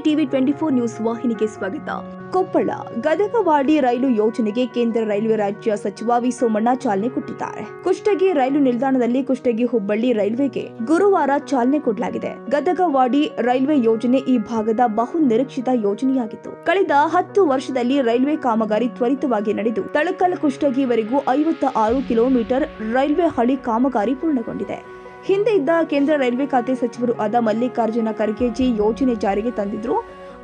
TV 24 news ವಾಹಿನಿಗೆ ಸ್ವಾಗತ. ಕೊಪ್ಪಳ ಗದಗವಾಡಿ ರೈಲು ಯೋಜನೆಗೆ ಕೇಂದ್ರ ರೈಲ್ವೆ ರಾಜ್ಯ ಸಚಿವ ವಿ ಸೋಮಣ್ಣ ಚಾಲನೆ ಕೊಟ್ಟಿದ್ದಾರೆ. ಕುಷ್ಟಗಿ ರೈಲು ನಿಲ್ದಾಣದಲ್ಲಿ ಕುಷ್ಟಗಿ ಹುಬ್ಬಳ್ಳಿ ರೈಲ್ವೆಗೆ ಗುರುವಾರ ಚಾಲನೆ ಕೊಡಲಾಗಿದೆ. ಗದಗವಾಡಿ ರೈಲ್ವೆ ಯೋಜನೆ ಈ ಭಾಗದ ಬಹು ನಿರೀಕ್ಷಿತ ಯೋಜನೆಯಾಗಿತ್ತು. ಕಳೆದ 10 ವರ್ಷದಲ್ಲಿ ರೈಲ್ವೆ ಕಾಮಗಾರಿ ತ್ವರಿತವಾಗಿ ನಡೆದು ತಳಕಲ್ ಕುಷ್ಟಗಿವರೆಗೂ 56 ಕಿಲೋಮೀಟರ್ ರೈಲ್ವೆ ಹಳಿ ಕಾಮಗಾರಿ ಪೂರ್ಣಗೊಂಡಿದೆ. ಹಿಂದೆ ಇದ್ದ ಕೇಂದ್ರ ರೈಲ್ವೆ ಖಾತೆ ಸಚಿವರು ಆದ ಮಲ್ಲಿಕಾರ್ಜುನ ಖರ್ಗೆಜಿ ಯೋಜನೆ ಜಾರಿಗೆ ತಂದಿದ್ರು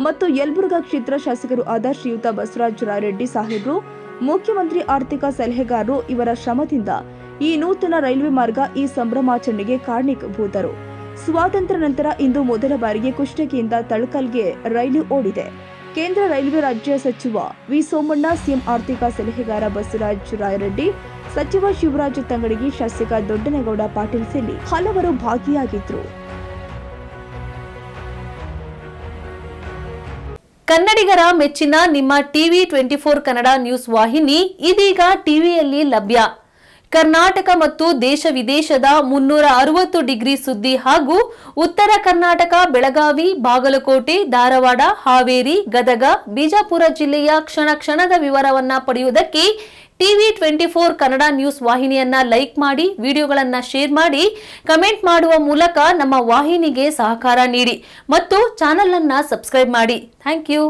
ಮತ್ತು ಯಲಬುರ್ಗಾ ಕ್ಷೇತ್ರ ಶಾಸಕರು ಆದ ಶ್ರೀಯುತ ಬಸವರಾಜ ರಾಯರೆಡ್ಡಿ ಸಾಹೇಬ್ರು ಮುಖ್ಯಮಂತ್ರಿ ಆರ್ಥಿಕ ಸಲಹೆಗಾರರು ಇವರ ಶ್ರಮದಿಂದ ಈ ನೂತನ ರೈಲ್ವೆ ಮಾರ್ಗ ಈ ಸಂಭ್ರಮಾಚರಣೆಗೆ ಕಾರಣೀಭೂತರು. ಸ್ವಾತಂತ್ರ್ಯ ನಂತರ ಇಂದು ಮೊದಲ ಬಾರಿಗೆ ಕುಷ್ಟಗಿಯಿಂದ ತಳಕಲ್ಗೆ ರೈಲು ಓಡಿದೆ. ಕೇಂದ್ರ ರೈಲ್ವೆ ರಾಜ್ಯ ಸಚಿವ ವಿ ಸೋಮಣ್ಣ, ಸಿಎಂ ಆರ್ಥಿಕ ಸಲಹೆಗಾರ ಬಸವರಾಜ ರಾಯರೆಡ್ಡಿ, ಸಚಿವ ಶಿವರಾಜ ತಂಗಡಗಿ, ಶಾಸಕ ದೊಡ್ಡನಗೌಡ ಪಾಟೀಲ್ ಸೇರಿ ಹಲವರು ಭಾಗಿಯಾಗಿದ್ದರು. ಕನ್ನಡಿಗರ ಮೆಚ್ಚಿನ ನಿಮ್ಮ ಟಿವಿ 24 ಕನ್ನಡ ನ್ಯೂಸ್ ವಾಹಿನಿ ಇದೀಗ ಟಿವಿಯಲ್ಲಿ ಲಭ್ಯ. ಕರ್ನಾಟಕ ಮತ್ತು ದೇಶ ವಿದೇಶದ 360 ಡಿಗ್ರಿ ಸುದ್ದಿ ಹಾಗೂ ಉತ್ತರ ಕರ್ನಾಟಕ, ಬೆಳಗಾವಿ, ಬಾಗಲಕೋಟೆ, ಧಾರವಾಡ, ಹಾವೇರಿ, ಗದಗ, ಬಿಜಾಪುರ ಜಿಲ್ಲೆಯ ಕ್ಷಣ ಕ್ಷಣದ ವಿವರವನ್ನ ಪಡೆಯುವುದಕ್ಕೆ ಟಿವಿ 24 ಕನ್ನಡ ನ್ಯೂಸ್ ವಾಹಿನಿಯನ್ನ ಲೈಕ್ ಮಾಡಿ, ವಿಡಿಯೋಗಳನ್ನ ಶೇರ್ ಮಾಡಿ, ಕಮೆಂಟ್ ಮಾಡುವ ಮೂಲಕ ನಮ್ಮ ವಾಹಿನಿಗೆ ಸಹಕಾರ ನೀಡಿ ಮತ್ತು ಚಾನೆಲ್ ಅನ್ನ ಸಬ್ಸ್ಕ್ರೈಬ್ ಮಾಡಿ. Thank you.